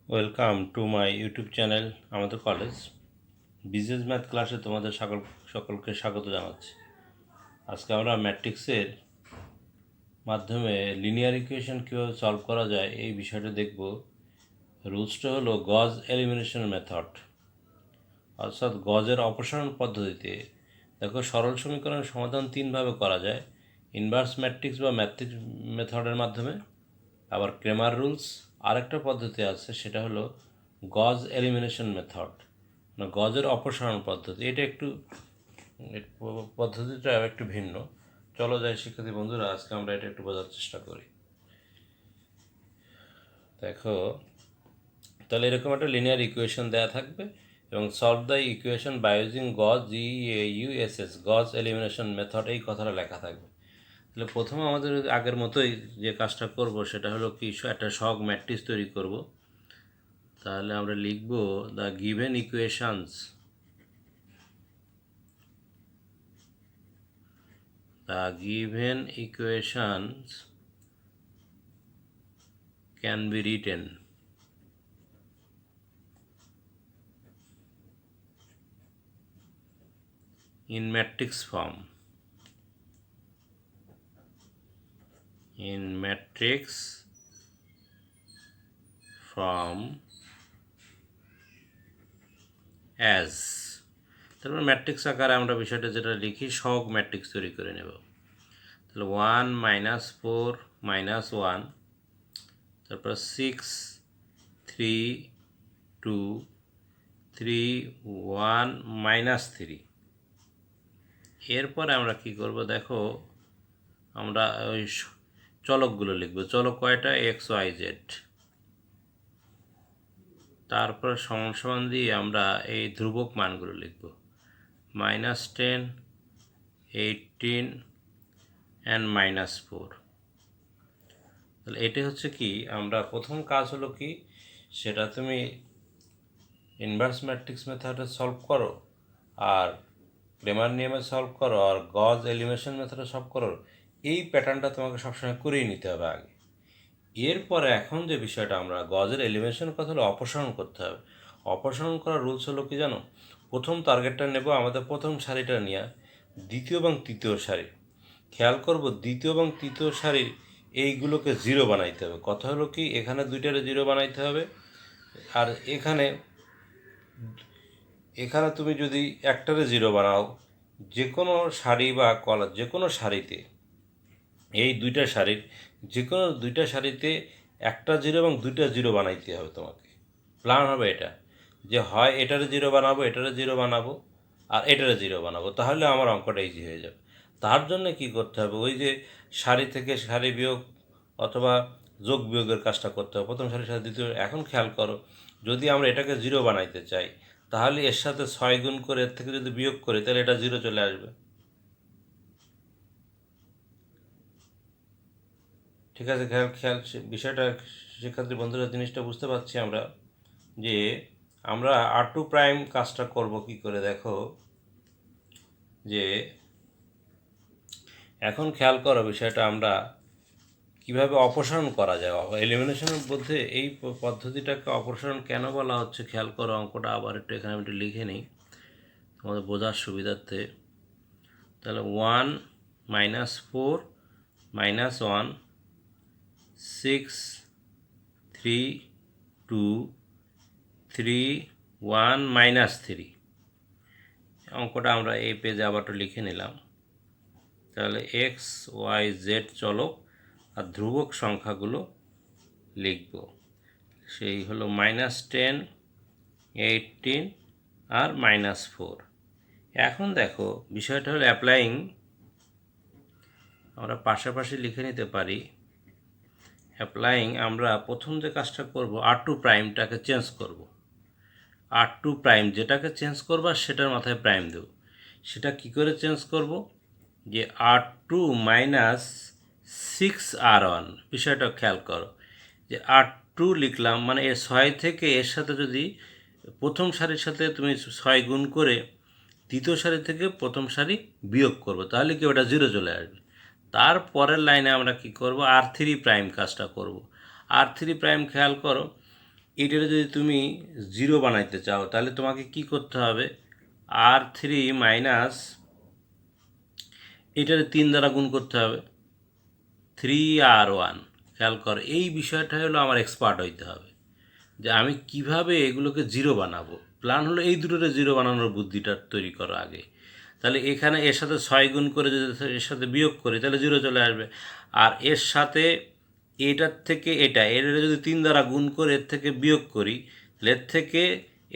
Welcome to my YouTube channel আমাদের college business math ক্লাসে তোমাদের সকলকে স্বাগত জানাচ্ছি। আজকে আমরা ম্যাট্রিক্সের মাধ্যমে লিনিয়ার ইকুয়েশন কীভাবে সলভ করা যায় এই বিষয়টা দেখব। রুলসটা হলো গজ এলিমিনেশন মেথড, অর্থাৎ গজের অপসারণ পদ্ধতিতে। দেখো, সরল সমীকরণের সমাধান তিনভাবে করা যায়: ইনভার্স ম্যাট্রিক্স বা ম্যাট্রিক্স মেথডের মাধ্যমে, আবার ক্রেমার রুলস, আরেকটা পদ্ধতি আছে সেটা হলো গজ এলিমিনেশন মেথড, মানে গজের অপসারণ পদ্ধতি। এটা একটু পদ্ধতিটা একটু ভিন্ন। চলো যাই শিক্ষার্থী বন্ধুরা, আজকে আমরা এটা একটু বোঝার চেষ্টা করি। দেখো, তাহলে এরকম একটা লিনিয়ার ইকুয়েশন দেওয়া থাকবে এবং solve the equation by using Gauss GAUSS Gauss elimination method, এই কথাটা লেখা থাকবে। তাহলে প্রথমে আমাদের আগের মতোই যে কাজটা করব সেটা হলো কি, একটা সহগ ম্যাট্রিক্স তৈরি করব। তাহলে আমরা লিখব the given equations can be written in matrix form as, তারপর ম্যাট্রিক্স আকারে আমরা বিষয়টা যেটা লিখি, সহগ ম্যাট্রিক্স তৈরি করে নেব। তাহলে 1 -4 -1, তারপর 6 3 2 3 1 -3। এরপরে আমরা কি করব, দেখো আমরা ওই চলকগুলো লিখব। চলক কয়টা? XYZ। তারপর সমান সমান দিয়ে আমরা এই ধ্রুবক মানগুলো লিখব, -10 18 অ্যান্ড -4। তাহলে এটা হচ্ছে কি, আমরা প্রথম কাজ হলো কি, সেটা তুমি ইনভার্স ম্যাট্রিক্স মেথডে সলভ করো, আর ক্রেমার নিয়মে সলভ করো, আর গজ এলিমিনেশন মেথডে সলভ করো। এই প্যাটার্নটা তোমাকে সবসময় করেই নিতে হবে আগে। এরপরে এখন যে বিষয়টা, আমরা গজের এলিমিনেশন কথা হলো অপসারণ করতে হবে। অপসারণ করার রুলস হলো কি জানো? প্রথম টার্গেটটা নেব আমাদের প্রথম সারিটা নিয়ে, দ্বিতীয় এবং তৃতীয় সারি খেয়াল করব, দ্বিতীয় এবং তৃতীয় সারির এইগুলোকে জিরো বানাইতে হবে। কথা হলো কি, এখানে দুইটারে জিরো বানাইতে হবে, আর এখানে তুমি যদি একটারে জিরো বানাও, যে কোনো সারি বা কলাম, যে কোনো সারিতে, এই দুইটা সারির যে কোনো দুইটা সারিতে একটা জিরো এবং দুইটা জিরো বানাইতে হবে তোমাকে। প্ল্যান হবে এটা, যে হয় এটারে জিরো বানাবো, এটারে জিরো বানাবো, আর এটারে জিরো বানাবো, তাহলে আমার অঙ্কটা ইজি হয়ে যাবে। তার জন্য কি করতে হবে, ওই যে সারি থেকে সারি বিয়োগ অথবা যোগ বিয়োগের কাজটা করতে হবে, প্রথম সারির সাথে দ্বিতীয়। এখন খেয়াল করো, যদি আমরা এটাকে জিরো বানাইতে চাই, তাহলে এর সাথে 6 গুণ করে এর থেকে যদি বিয়োগ করি, তাহলে এটা জিরো চলে আসবে। ঠিক আছে, খেয়াল খেয়াল বিষয়টা শিক্ষার্থী বন্ধুরা, জিনিসটা বুঝতে পারছি আমরা, যে আমরা R2' কাজটা করব কি করে। দেখো যে এখন খেয়াল করো বিষয়টা, আমরা কিভাবে অপসারণ করা যায়। এলিমিনেশনের মধ্যে এই পদ্ধতিটাকে অপসারণ কেন বলা হচ্ছে, খেয়াল করো। অঙ্কটা আবার একটু এখানে আমি একটু লিখে নিই তোমাদের বোঝার সুবিধার্থে। তাহলে 1 -4 -1 6 3 2 3 1 -3। অঙ্কটা আমরা এই পেজে আবার একটু লিখে নিলাম। তাহলে XYZ চলক আর ধ্রুবক সংখ্যাগুলো লিখব, সেই হলো -10 18 আর -4। এখন দেখো বিষয়টা হলো অ্যাপ্লাইং, আমরা পাশাপাশি লিখে নিতে পারি। অ্যাপ্লাইং, আমরা প্রথম যে কাজটা করব, R2'টাকে চেঞ্জ করব। R2' যেটাকে চেঞ্জ করবা সেটার মাথায় প্রাইম দেব। সেটা কি করে চেঞ্জ করব, যে R2 -6R1, বিষয়টা খেয়াল করো, যে R2 লিখলাম, মানে এর 6 থেকে এর সাথে যদি প্রথম সারির সাথে তুমি 6 গুণ করে দ্বিতীয় সারি থেকে প্রথম সারি বিয়োগ করবো, তাহলে কি ওটা জিরো চলে আসবে। তারপরের লাইনে আমরা কি করব, R3' কাজটা করব। R3' খেয়াল করো, এটার যদি তুমি 0 বানাইতে চাও তাহলে তোমাকে কি করতে হবে, R3 মাইনাস এটার 3 দ্বারা গুণ করতে হবে, 3R1। খেয়াল কর, এই বিষয়টা হলো আমার এক্সপার্ট হইতে হবে যে আমি কিভাবে এগুলোকে 0 বানাবো। প্ল্যান হলো এই দুটোরে 0 বানানোর বুদ্ধিটা তৈরি করো আগে। তাহলে এখানে এর সাথে 6 গুণ করে যদি এর সাথে বিয়োগ করি তাহলে 0 চলে আসবে। আর এর সাথে এটার থেকে এর যদি 3 দ্বারা গুণ করে এর থেকে বিয়োগ করি তাহলে এর থেকে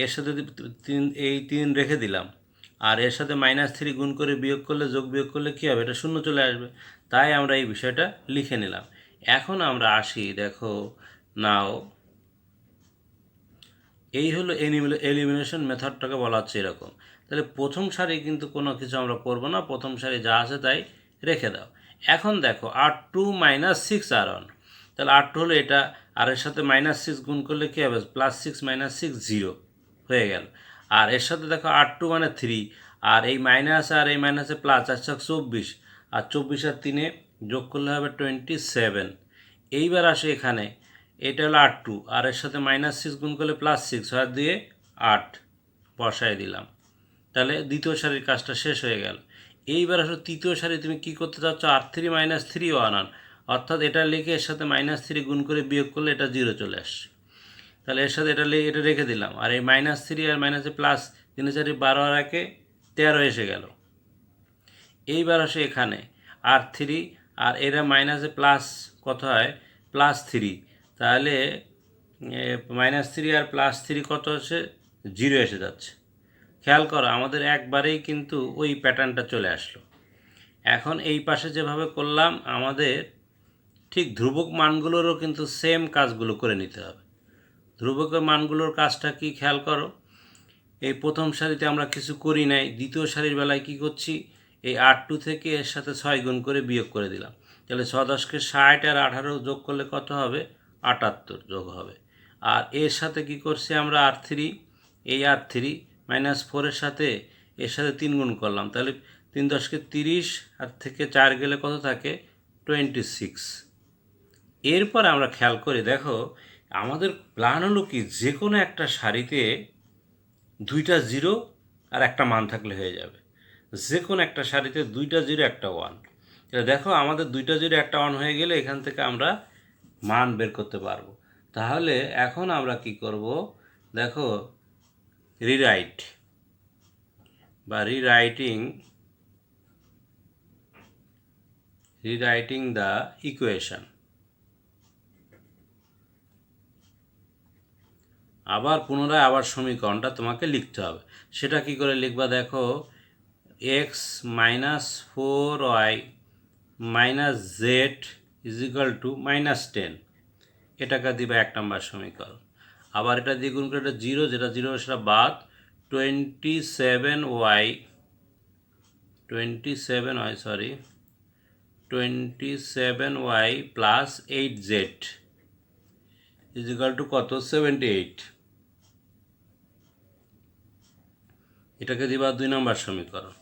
এর সাথে এই 3 রেখে দিলাম, আর এর সাথে -3 গুণ করে বিয়োগ করলে, যোগ বিয়োগ করলে কী হবে, এটা 0 চলে আসবে। তাই আমরা এই বিষয়টা লিখে নিলাম। এখন আমরা আসি, দেখো নাও এই হলো এলিমিনেশন মেথডটাকে বলা হচ্ছে এরকম। তাহলে প্রথম সারি কিন্তু কোনো কিছু আমরা করবো না, প্রথম সারি যা আছে তাই রেখে দাও। এখন দেখো R2 - 6R1, তাহলে R2 হলো এটা, আর এর সাথে -6 গুণ করলে কী হবে, +6 - 6 0 হয়ে গেল। আর এর সাথে দেখো R2 মানে 3, আর এই মাইনাস আর এই মাইনাসে প্লাস, 4 24, আর 24 আর 3 যোগ করলে হবে 27। এইবার আসে এখানে, এটা হলো R2, আর এর সাথে -6 গুণ করলে +6, 6 দিয়ে 8 বসায় দিলাম। তাহলে দ্বিতীয় সারির কাজটা শেষ হয়ে গেল। এইবার আসলে তৃতীয় সারি তুমি কি করতে চাচ্ছ, R3 - 3 অর্থাৎ এটা লিখে এর সাথে -3 গুণ করে বিয়োগ করলে এটা 0 চলে আসছে। তাহলে এর সাথে এটা রেখে দিলাম, আর এই -3 আর মাইনাসে প্লাস, 3 4 12 আর 1 13 এসে গেল। এইবার আসে এখানে R3, আর এরা মাইনাসে প্লাস কত হয়, +3, তাহলে -3 আর +3 কত হচ্ছে, 0 এসে যাচ্ছে। খেয়াল করো আমাদের একবারেই কিন্তু ওই প্যাটার্নটা চলে আসলো। এখন এই পাশে যেভাবে করলাম আমাদের ঠিক ধ্রুবক মানগুলোরও কিন্তু সেম কাজগুলো করে নিতে হবে। ধ্রুবকের মানগুলোর কাজটা কি খেয়াল করো, এই প্রথম সারিতে আমরা কিছু করি নাই, দ্বিতীয় সারির বেলায় কি করছি, এই R2 থেকে এর সাথে 6 গুণ করে বিয়োগ করে দিলাম। তাহলে 6 10 60 আর 18 যোগ করলে কত হবে, 78 যোগ হবে। আর এর সাথে কি করছি আমরা R3, এই R3 -4 এর সাথে এর সাথে 3 গুণ করলাম, তাহলে 3 10 30, আর থেকে 4 গেলে কত থাকে, 26। এরপর আমরা খেয়াল করে দেখো আমাদের প্ল্যান হলো কি, যে কোনো একটা সারিতে 2টা 0 আর একটা মান থাকলে হয়ে যাবে। যে কোনো একটা সারিতে 2টা 0 একটা 1। এটা দেখো আমাদের 2টা 0 একটা 1 হয়ে গেলে এখান থেকে আমরা মান বের করতে পারবো। তাহলে এখন আমরা কি করব, দেখো রিরাইট বা রিরাইটিং দ্য ইকুয়েশন। আবার পুনরায় আবার সমীকরণটা তোমাকে লিখতে হবে। সেটা কি করে লিখবা, দেখো x - 4y - z = -10, এটাকে দিবা 1 নম্বর সমীকরণ। আবার এটা দিয়ে গুণ করে এটা 0, যেটা 0 সেটা বাদ, 27y + 8z = কত, 78, এটাকে দিবা 2 নম্বর সমীকরণ।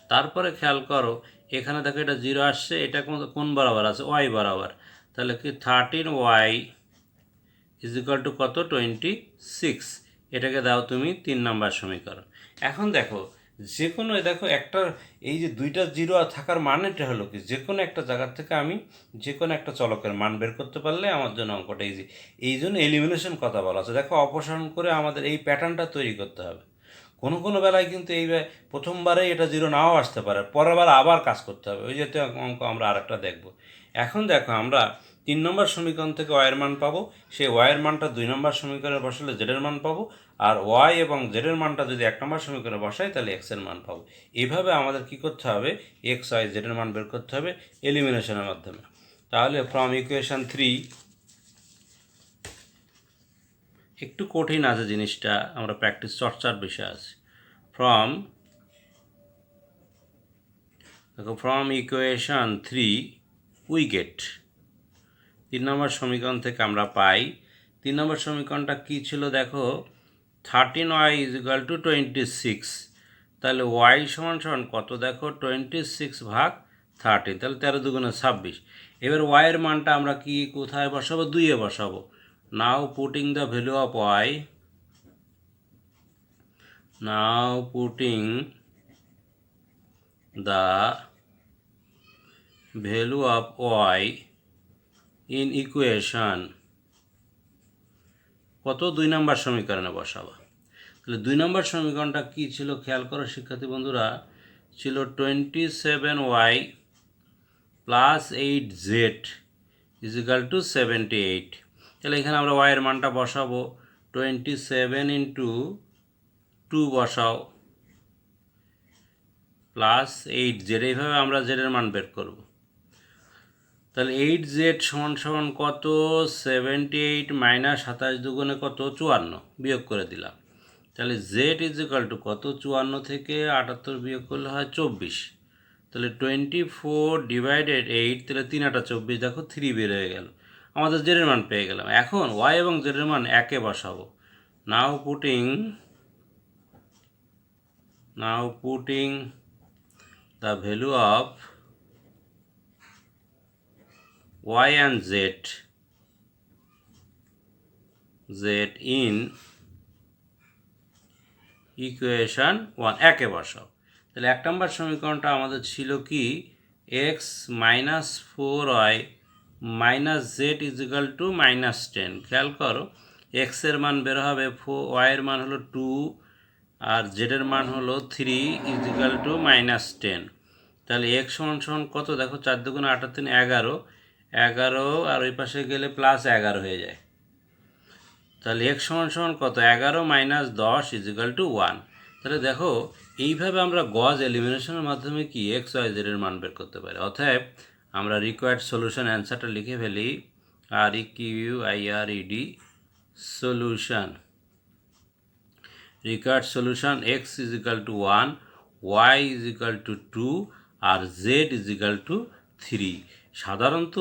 তারপরে খেয়াল করো এখানে দেখো এটা 0 আসছে, এটা কোন বরাবর আছে, y বরাবর, তাহলে কি 13y = কত, 26, এটাকে দাও তুমি 3 নম্বর সমীকরণ। এখন দেখো যে কোনো, দেখো একটা এই যে 2টা 0 থাকার মানেটা হলো কি, যে কোনো একটা জায়গা থেকে আমি যে কোনো একটা চলকের মান বের করতে পারলে আমার জন্য অঙ্কটা ইজি। এই জন্য এলিমিনেশন কথা বলা আছে। দেখো অপসারণ করে আমাদের এই প্যাটার্নটা তৈরি করতে হবে। কোনো কোনো বেলায় কিন্তু এই প্রথমবারে এটা 0 নাও আসতে পারে, পরের বার আবার কাজ করতে হবে, ওই জাতীয় অঙ্ক আমরা আরেকটা দেখব। এখন দেখো আমরা 3 নম্বর সমীকরণ থেকে ওয়াইয়ের মান পাবো, সেই ওয়াইয়ের মানটা 2 নম্বর সমীকরণে বসালে জেডের মান পাবো, আর ওয়াই এবং জেডের মানটা যদি 1 নম্বর সমীকরণে বসাই তাহলে এক্সের মান পাবো। এইভাবে আমাদের কি করতে হবে, এক্স ওয়াই জেডের মান বের করতে হবে এলিমিনেশনের মাধ্যমে। তাহলে ফ্রম ইকুয়েশন 3, একটু কঠিন আছে জিনিসটা, আমরা প্র্যাকটিস চর্চার বিষয় আছে। ফ্রম ইকুয়েশন 3 উই গেট, 3 নম্বর সমীকরণ থেকে আমরা পাই, 3 নম্বর সমীকরণটা কী ছিল, দেখো 13y = 26, তাহলে y সমান কত, দেখো 26/13, তাহলে 13 × 2 = 26। এবার y এর মানটা আমরা কি কোথায় বসাবো, 2-এ বসাবো। now putting the value of y, now putting the value of y in equation, কত 2 নম্বর সমীকরণে বসাবো। তাহলে 2 নম্বর সমীকরণটা কি ছিল খেয়াল করো শিক্ষার্থী বন্ধুরা, ছিল 27y plus 8z is equal two 78। তাহলে এখানে আমরা y এর মানটা বসাবো, 27 ইন্টু 2 বসাও প্লাস 8z, এইভাবে আমরা z এর মান বের করব। তাহলে 8z সমান সমান কত, 78 মাইনাস 27 দুগুণে কত, 54, বিয়োগ করে দিলাম। তাহলে z ইজ ইকাল টু কত, 54 থেকে 78 বিয়োগ করলে হয় 24। তাহলে 24 ডিভাইডেড 8, তাহলে 3 8 24, দেখো 3 বের হয়ে গেল, আমাদের z এর মান পেয়ে গেলাম। এখন y এবং z এর মান একে বসাবো। Now putting the value of y and z in equation 1, একে বসাও। তাহলে 1 নম্বর সমীকরণটা আমাদের ছিল কি, x minus 4y minus Z is equal two minus 10। খেয়াল করো x এর মান বের হবে, y এর মান হলো 2 আর z এর মান হলো 3 ইজ ইকাল টু মাইনাস 10। তাহলে x সমান সমান কত, দেখো 4 দুগুণে 8 3 11, 11 আর ওই পাশে গেলে প্লাস 11 হয়ে যায়। তাহলে x সমান সমান কত, 11 মাইনাস 10 ইজ ইকাল টু 1। তাহলে দেখো এইভাবে আমরা গজ এলিমিনেশনের মাধ্যমে কি x y z এর মান বের করতে পারি। অতএব আমরা রিকোয়ার্ড সলিউশন অ্যান্সারটা লিখে ফেলি, REQUIRED solution. Required solution x is equal to 1, y is equal to 2 আর z ইজ ইকাল টু 3। সাধারণত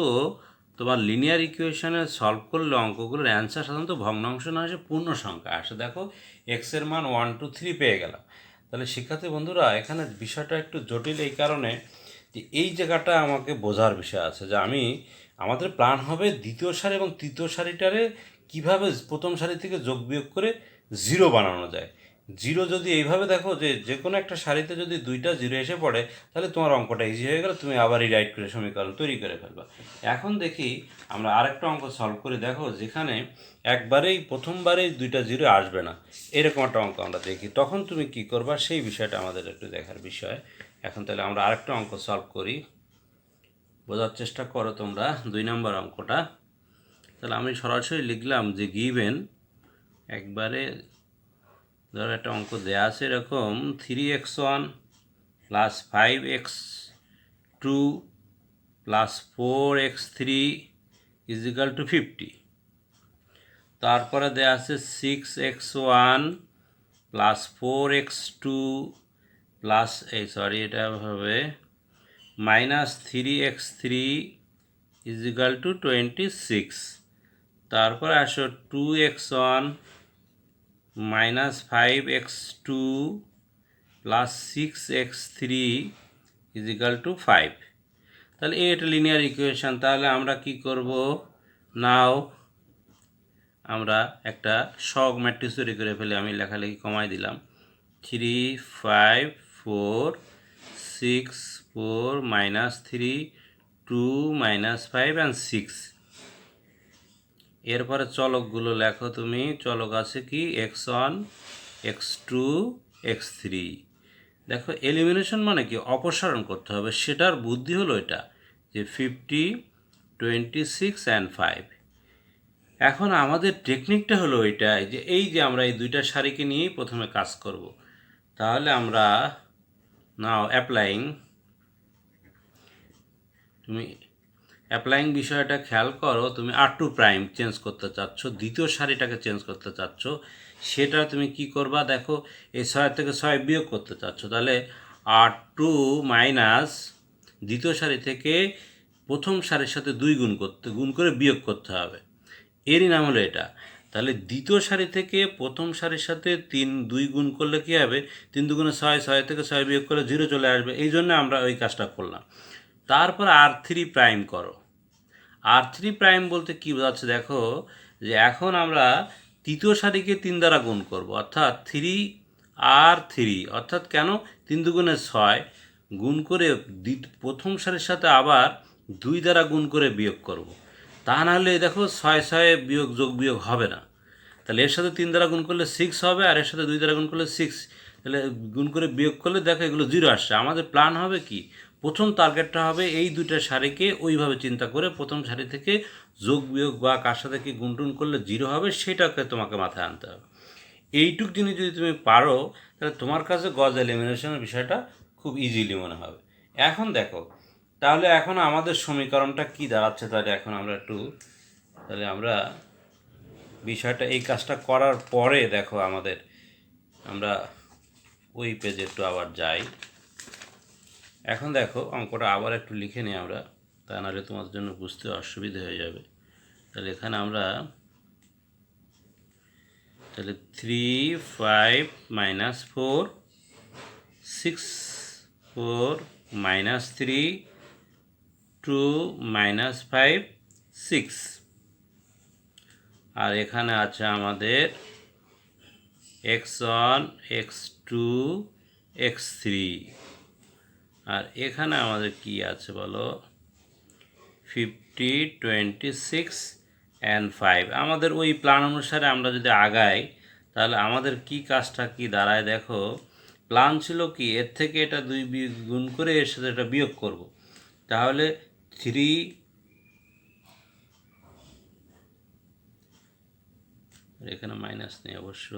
তোমার লিনিয়ার ইকুয়েশনে সলভ করলে অঙ্কগুলোর অ্যান্সার সাধারণত ভগ্নাংশ না আসে, পূর্ণ সংখ্যা আসে। দেখো এক্স এর মান 1 2 3 পেয়ে গেলাম। তাহলে শিক্ষার্থী বন্ধুরা এখানে বিষয়টা একটু জটিল এই কারণে যে এই জায়গাটা আমাকে বোঝার বিষয় আছে যে আমাদের প্ল্যান হবে দ্বিতীয় সারি এবং তৃতীয় সারিটারে কিভাবে প্রথম সারি থেকে যোগ বিয়োগ করে জিরো বানানো যায়। জিরো যদি এইভাবে দেখো যে কোনো একটা সারিতে যদি 2টা জিরো এসে পড়ে, তাহলে তোমার অঙ্কটা ইজি হয়ে গেল, তুমি আবার রিরাইট করে সমীকরণ তৈরি করে ফেলবা। এখন দেখি আমরা আরেকটা অঙ্ক সলভ করে, দেখো যেখানে একবারেই প্রথমবারেই 2টা জিরো আসবে না, এরকম একটা অঙ্ক আমরা দেখি, তখন তুমি কি করবা সেই বিষয়টা আমাদের একটু দেখার বিষয়। এখন তাহলে আমরা আরেকটা অঙ্ক সলভ করি, বোঝার চেষ্টা করো তোমরা 2 নম্বর অঙ্কটা। তাহলে আমি সরাসরি লিখলাম যে গিভেন, একবারে ধরো একটা অঙ্ক দেওয়া আছে এরকম 3x1 plus 5x2 plus 4x3 is equal two 50। তারপরে দেওয়া আছে 6x1 প্লাস 4x2 প্লাস এটা হবে minus 3x3 is equal two 26। তারপরে আসো 2x1 minus 5x2 plus 6x3 is equal two 5। তাহলে এটা লিনিয়ার ইকুয়েশন। তাহলে আমরা কি করব, নাও আমরা একটা সহগ ম্যাট্রিক্স তৈরি করে ফেলি। আমি লেখালেখি কমাই দিলাম, 3 5 4 6 4 মাইনাস 3 2 মাইনাস 5 অ্যান্ড 6। এরপরে চলকগুলো লেখো তুমি, চলক আছে কি x1 x2 x3। দেখো এলিমিনেশন মানে কি, অপসারণ করতে হবে, সেটার বুদ্ধি হলো এটা যে 50 26 অ্যান্ড 5। এখন আমাদের টেকনিকটা হলো এটা যে আমরা এই 2টা সারিকে নিয়েই প্রথমে কাজ করব। তাহলে আমরা নাও অ্যাপ্লাইং বিষয়টা খেয়াল করো। তুমি r2 প্রাইম চেঞ্জ করতে চাচ্ছ, দ্বিতীয় সারিটাকে চেঞ্জ করতে চাচ্ছ, সেটা তুমি কি করবা, দেখো এই 6 থেকে 6 বিয়োগ করতে চাচ্ছ, তাহলে r2 মাইনাস দ্বিতীয় সারি থেকে প্রথম সারির সাথে 2 গুণ করে বিয়োগ করতে হবে, এরই নাম হলো এটা। তাহলে দ্বিতীয় সারি থেকে প্রথম সারির সাথে 2 গুণ করলে কী হবে, 3 দুগুণে 6, 6 থেকে 6 বিয়োগ করলে 0 চলে আসবে, এই জন্য আমরা ওই কাজটা করলাম। তারপর r3 প্রাইম করো। r3 প্রাইম বলতে কী বোঝাচ্ছে, দেখো যে এখন আমরা তৃতীয় সারিকে 3 দ্বারা গুণ করব, অর্থাৎ 3 অর্থাৎ কেন 3 দুগুণে 6 গুণ করে প্রথম সারির সাথে আবার 2 দ্বারা গুণ করে বিয়োগ করব। তা নাহলে দেখো 6 বিয়োগ যোগ বিয়োগ হবে না। তাহলে এর সাথে 3 দ্বারা গুণ করলে 6 হবে, আর এর সাথে 2 দ্বারা গুণ করলে 6। তাহলে গুণ করে বিয়োগ করলে দেখো এগুলো 0 আসছে। আমাদের প্ল্যান হবে কি, প্রথম টার্গেটটা হবে এই দুইটা সারিকে ওইভাবে চিন্তা করে প্রথম সারি থেকে যোগ বিয়োগ বা কার সাথে কি গুণটুন করলে 0 হবে সেটাকে তোমাকে মাথায় আনতে হবে। এইটুক জিনিস যদি তুমি পারো তাহলে তোমার কাছে গজ এলিমিনেশনের বিষয়টা খুব ইজিলি মনে হবে। এখন দেখো তাহলে এখন আমাদের সমীকরণটা কি দাঁড়াচ্ছে, তাহলে এখন আমরা বিষয়টা এই কাজটা করার পরে দেখো আমরা ওই পেজে একটু আবার যাই। এখন দেখো অঙ্কটা আবার একটু লিখে নিই আমরা, তা নাহলে তোমাদের জন্য বুঝতে অসুবিধা হয়ে যাবে। তাহলে এখানে আমরা 3 5 - 4 6 4 - 3 2 - 5 6, আর এখানে আছে আমাদের x1 x2 x3, আর এখানে আমাদের কি আছে বলো 50 26 and 5। আমাদের ওই প্ল্যান অনুসারে আমরা যদি আগাই তাহলে আমাদের কি কাজটা কি দাঁড়ায় দেখো। প্ল্যান ছিল কি এর থেকে এটা 2 গুণ করে এর সাথে এটা বিয়োগ করব। তাহলে 3 এখানে মাইনাস নেই অবশ্য,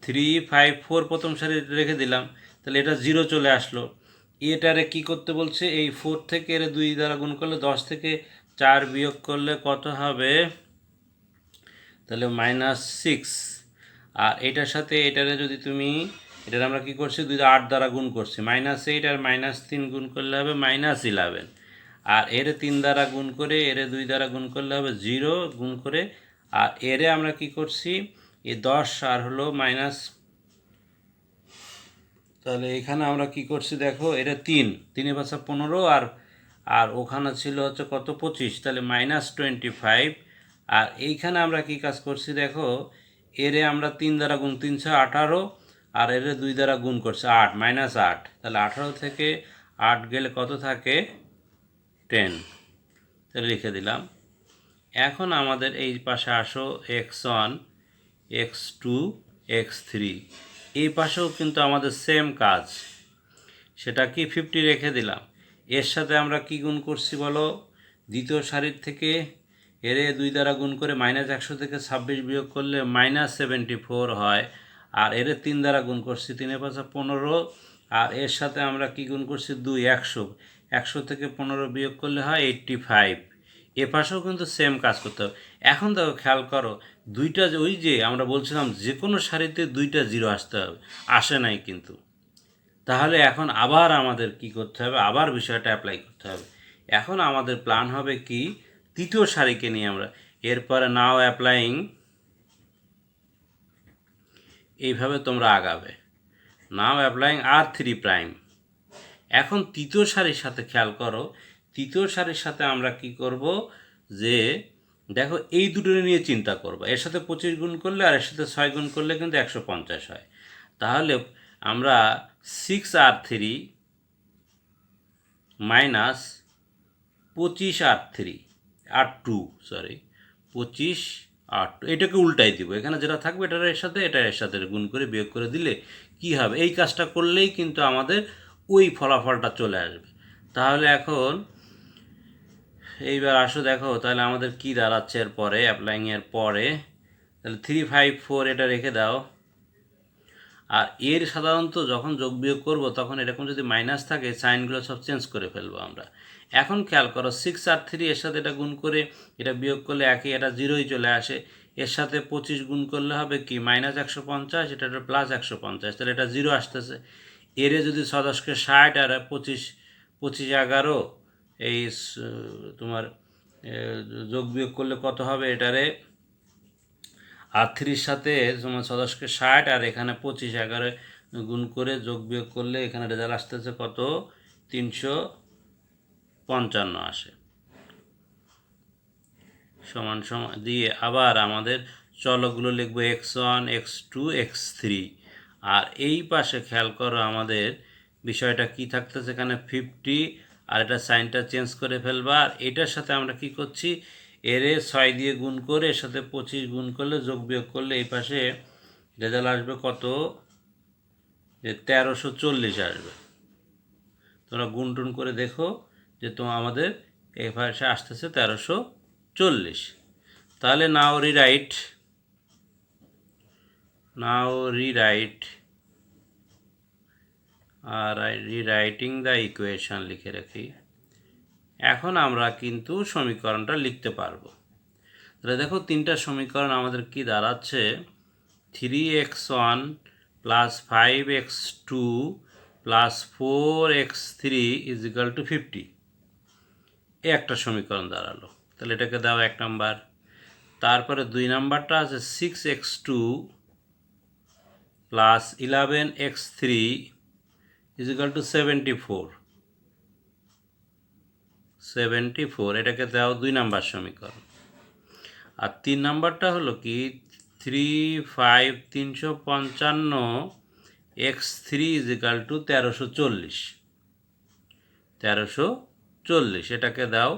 3 5 4 প্রথম সারি রেখে দিলাম, তাহলে এটা 0 চলে আসলো। এটারে কি করতে বলছে, এই 4 থেকে এর 2 দ্বারা গুণ করলে 10 থেকে 4 বিয়োগ করলে কত হবে, তাহলে -6। আর এটার সাথে এটারে যদি তুমি এটার আমরা কি করছি 2 8 দ্বারা গুণ করছি, -8 আর -3 গুণ করলে হবে -11। আর এর 3 দ্বারা গুণ করে এর 2 দ্বারা গুণ করলে হবে 0 গুণ করে, আর এরে আমরা কি করছি এই 10 আর হলো মাইনাস, তাহলে এখানে আমরা কি করছি দেখো এটা 3 3 × 5 = 15, আর ওখানে ছিল হচ্ছে কত 25, তাহলে -25। আর এইখানে আমরা কি কাজ করছি দেখো, এরে আমরা 3 দ্বারা গুণ 3 6 18, আর এরে 2 দ্বারা গুণ করছে 8 -8, তাহলে 18 থেকে 8 গেলে কত থাকে 10, তাহলে লিখে দিলাম। এখন আমাদের এই পাশে আসো x1 x2 x3, এই পাশেও কিন্তু আমাদের সেম কাজ, সেটা কি 50 রেখে দিলাম। এর সাথে আমরা কি গুণ করছি বলো, দ্বিতীয় সারির থেকে এর 2 দ্বারা গুণ করে -100 থেকে 26 বিয়োগ করলে -74 হয়, আর এর 3 দ্বারা গুণ করছি 3 × 5 = 15, আর এর সাথে আমরা কি গুণ করছি 2 100 থেকে 15 বিয়োগ করলে হয় 85। এ পাশেও কিন্তু সেম কাজ করতে হবে। এখন দেখো খেয়াল করো দুইটা ওই যে আমরা বলছিলাম যে কোনো সারিতে 2টা 0 আসতে হবে, আসে নাই কিন্তু। তাহলে এখন আবার আমাদের কি করতে হবে, আবার বিষয়টা অ্যাপ্লাই করতে হবে। এখন আমাদের প্ল্যান হবে কি তৃতীয় সারিকে নিয়ে আমরা এরপরে নাও অ্যাপ্লাইং, এইভাবে তোমরা আগাবে নাও অ্যাপ্লাইং R3'। এখন তৃতীয় সারির সাথে খেয়াল করো, তৃতীয় সারির সাথে আমরা কি করব যে দেখো এই দুটো নিয়ে চিন্তা করবো, এর সাথে 25 গুণ করলে আর এর সাথে 6 গুণ করলে কিন্তু 150 হয়। তাহলে আমরা 6R3 minus 25R3 R2 25R2 এটাকে উল্টাই দিব, এখানে যেটা থাকবে এটার সাথে গুণ করে বিয়োগ করে দিলে কি হবে, এই কাজটা করলেই কিন্তু আমাদের ওই ফলাফলটা চলে আসবে। তাহলে এখন এইবার আসো দেখো তাহলে আমাদের কি দাঁড়াচ্ছে এর পরে অ্যাপ্লাইংয়ের পরে, তাহলে 3 5 4 এটা রেখে দাও। আর এর সাধারণত যখন যোগ বিয়োগ করবো তখন এরকম যদি মাইনাস থাকে সাইনগুলো সব চেঞ্জ করে ফেলবো আমরা। এখন খেয়াল করো 6R3 এর সাথে এটা গুণ করে এটা বিয়োগ করলে একই, এটা 0ই চলে আসে। এর সাথে 25 গুণ করলে হবে কি -150, এটা +150, তাহলে এটা 0 আসতেছে। এরে যদি 6 10 60 আর 25 25 11 এই তোমার যোগ বিয়োগ করলে কত হবে, এটারে R3 সাথে তোমার 6 10 60 আর এখানে 25 11 গুণ করে যোগ বিয়োগ করলে এখানে রেজাল্ট আসতেছে কত 355 আসে। সমান সমান দিয়ে আবার আমাদের চলকগুলো লিখবো x1 x2 x3 আর এই পাশে খেয়াল করো আমাদের বিষয়টা কি থাকতেছে এখানে 50 আর এটা সাইনটা চেঞ্জ করে ফেলবা আর এটার সাথে আমরা কি করছি এরে 6 দিয়ে গুণ করে এর সাথে 25 গুণ করলে যোগ বিয়োগ করলে এই পাশে রেজাল্ট আসবে কত যে 1340 আসবে তোমরা গুণ টুন করে দেখো যে আমাদের এই পাশে আসতেছে 1340 তাহলে নাও রিরাইট রিরাইটিং দ্য ইকুয়েশন লিখে রাখি এখন আমরা কিন্তু সমীকরণটা লিখতে পারবো তাহলে দেখো তিনটা সমীকরণ আমাদের কি দাঁড়াচ্ছে 3x1 plus 5x2 plus 4x3 is equal two 50 এই একটা সমীকরণ দাঁড়ালো তাহলে এটাকে দাও 1 নাম্বার তারপরে 2 নাম্বারটা আছে 6x2 plus 11x3 is equal two 74 এটাকে দাও 2 নাম্বার সমীকরণ আর 3 নাম্বারটা হলো কি 355 x3 ইজ ইকাল টু 1340 এটাকে দাও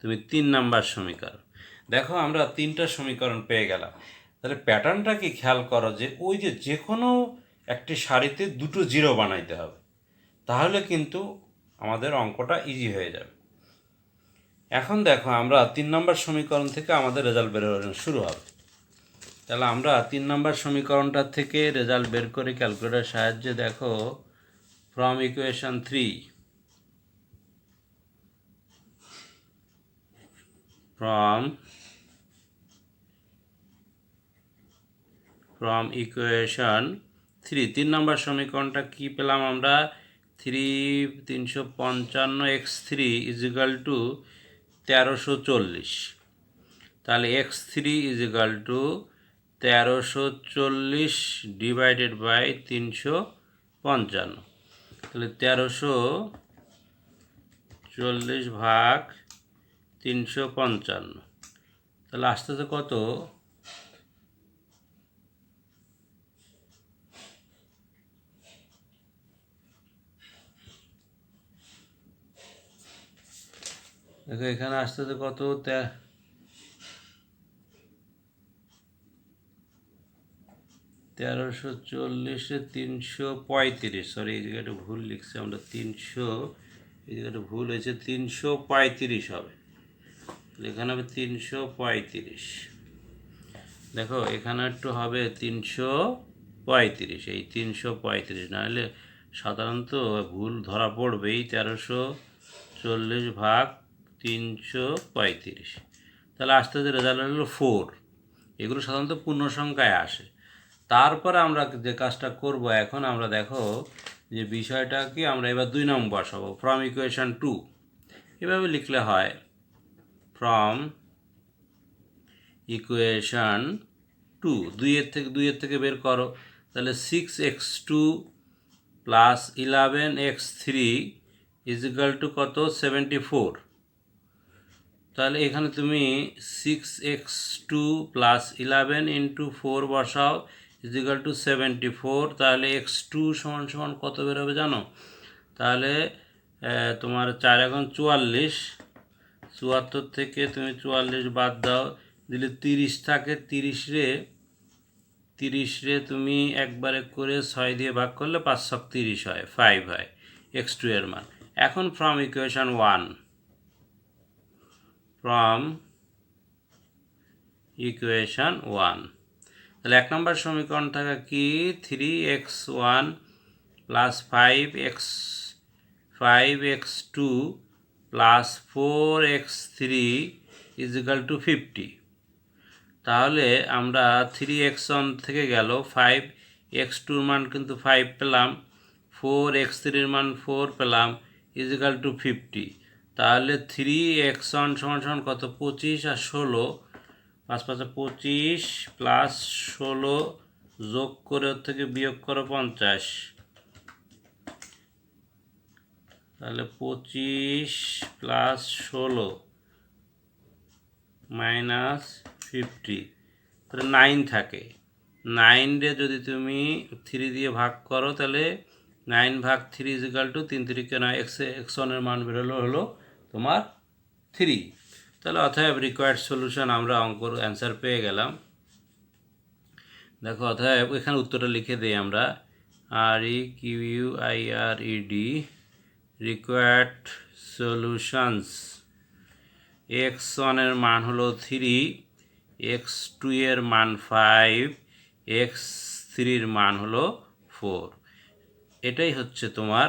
তুমি 3 নাম্বার সমীকরণ দেখো আমরা তিনটা সমীকরণ পেয়ে গেলাম তাহলে প্যাটার্নটা কি খেয়াল করো যে ওই যে কোনো একটি সারিতে দুটো জিরো বানাইতে হবে তাহলে কিন্তু আমাদের অঙ্কটা ইজি হয়ে যাবে এখন দেখো আমরা 3 নম্বর সমীকরণ থেকে আমাদের রেজাল্ট বেরোনো শুরু হবে তাহলে আমরা 3 নম্বর সমীকরণটা থেকে রেজাল্ট বের করে ক্যালকুলেটরের সাহায্যে দেখো ফ্রম ইকুয়েশন 3 ফ্রম ইকুয়েশন 3 নম্বর সমীকরণটা কি পেলাম আমরা 355x3 ইজ ইকাল টু 1340 তাহলে x3 is equal to 1340 divided by 355 তাহলে 1340 ভাগ 355 তাহলে আসতেছে কত দেখো এখানে আসতেছে কত 1340 335 সরি এই জায়গাটা ভুল লিখছি আমরা 300 এই জায়গাটা ভুল হয়েছে 335 হবে এখানে হবে 335 দেখো এখানে একটু হবে 335 এই 335 না হলে সাধারণত ভুল ধরা পড়বেই 1340 ভাগ 335 তাহলে আস্তে আস্তে রেজাল্ট হলো 4 এগুলো সাধারণত পূর্ণ সংখ্যায় আসে তারপরে আমরা যে কাজটা করব এখন আমরা দেখো যে বিষয়টা কি আমরা এবার 2 নম্বর বসাবো ফ্রম ইকুয়েশন 2 এভাবে লিখলে হয় ফ্রম ইকুয়েশন 2 দুইয়ের থেকে বের করো তাহলে 6x2 plus 11x3 is equal two কত 74 তাহলে এখানে তুমি 6x2 প্লাস 11 ইন্টু 4 বসাও ইজ ইকাল টু 74 তাহলে x2 সমান সমান কত বেরোবে জানো তাহলে তোমার 4 এখন 44 74 থেকে তুমি 44 বাদ দাও দিলে 30 থাকে 30 রে তুমি একবারে করে 6 দিয়ে ভাগ করলে 5 × 30 হয় 5 হয় x2 এর মান এখন ফ্রম ইকুয়েশন 1 ফ্রম ইকুয়েশন 1 তাহলে 1 নম্বর সমীকরণ থাকা কি 3x1 plus 5x2 plus 4x3 is equal two 50 তাহলে আমরা 3x1 থেকে গেল 5x2 মান কিন্তু 5 পেলাম 4x3 মান 4 পেলাম ইজ ইকাল টু 50 তাহলে 3x1 সমান সমান কত 25 আর 16 5 5 25 প্লাস 16 যোগ করে ওর থেকে বিয়োগ করো 50 তাহলে 25 প্লাস 16 মাইনাস 50, তাহলে 9 থাকে। 9 রে যদি তুমি 3 দিয়ে ভাগ করো তাহলে 9 ভাগ 3 ইজিক্যাল টু 3 3 9, x1-এর মান বেরোলো হলো তোমার 3। তাহলে অতএব রিকোয়ার্ড সলিউশন আমরা অঙ্কর অ্যান্সার পেয়ে গেলাম। দেখো অতএব এখানে উত্তরটা লিখে দিই আমরা, REQUIRED রিকোয়ার্ড সলিউশনস, x1-এর মান হলো 3, x2-এর মান 5, x3-র মান হলো 4। এটাই হচ্ছে তোমার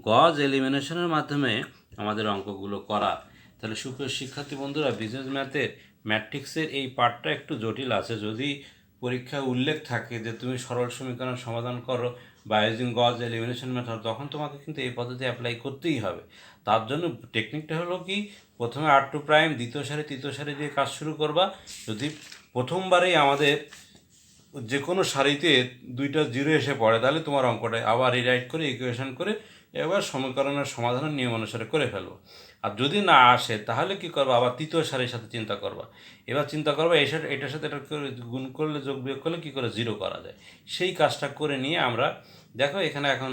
গজ এলিমিনেশনের মাধ্যমে আমাদের অঙ্কগুলো করা। তাহলে সুপ্রিয় শিক্ষার্থী বন্ধুরা, বিজনেস ম্যাথের ম্যাট্রিক্সের এই পার্টটা একটু জটিল আছে। যদি পরীক্ষায় উল্লেখ থাকে যে তুমি সরল সমীকরণ সমাধান করো বা ইউজিং গজ এলিমিনেশন মেথড, তখন তোমাকে কিন্তু এই পদ্ধতি অ্যাপ্লাই করতেই হবে। তার জন্য টেকনিকটা হলো কি, প্রথমে R2', দ্বিতীয় সারি তৃতীয় সারি দিয়ে কাজ শুরু করবা। যদি প্রথমবারেই আমাদের যে কোনো সারিতে 2টা 0 এসে পড়ে, তাহলে তোমার অঙ্কটা আবার রিরাইট করে ইকুয়েশন করে এবার সমীকরণের সমাধানের নিয়ম অনুসারে করে ফেলবো। আর যদি না আসে তাহলে কি করবা, আবার তৃতীয় সারির সাথে চিন্তা করবা। এবার চিন্তা করবা এটার সাথে এটা গুণ করলে, যোগ বিয়োগ করলে কী করে 0 করা যায়, সেই কাজটা করে নিয়ে আমরা দেখো এখানে এখন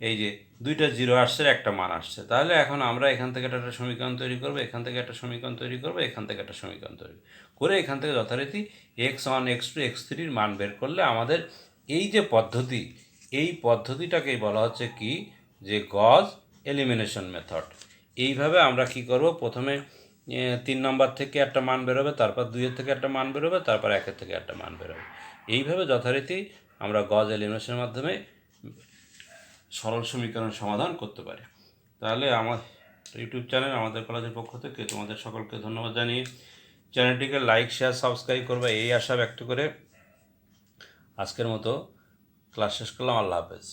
এই যে 2টা 0 আসছে, একটা মান আসছে, তাহলে এখন আমরা এখান থেকে একটা সমীকরণ তৈরি করবো, এখান থেকে একটা সমীকরণ তৈরি করবো, এখান থেকে একটা সমীকরণ তৈরি করে এখান থেকে যথারীতি x1 x2 x3-র মান বের করলে আমাদের এই যে পদ্ধতি, এই পদ্ধতিটাকেই বলা হচ্ছে কি, যে গজ এলিমিনেশন মেথড। এইভাবে আমরা কি করব, প্রথমে 3 নম্বর থেকে একটা মান বেরোবে, তারপর 2-এর থেকে একটা মান বেরোবে, তারপর 1-এর থেকে একটা মান বেরোবে। এইভাবে যথারীতি আমরা গজ এলিমিনেশনের মাধ্যমে সরল সমীকরণ সমাধান করতে পারি। তাহলে আমার ইউটিউব চ্যানেল, আমাদের কলেজের পক্ষ থেকে তোমাদের সকলকে ধন্যবাদ জানিয়ে চ্যানেলটিকে লাইক শেয়ার সাবস্ক্রাইব করবে এই আশা ব্যক্ত করে আজকের মতো ক্লাস শেষ করলাম। আল্লাহ হাফেজ।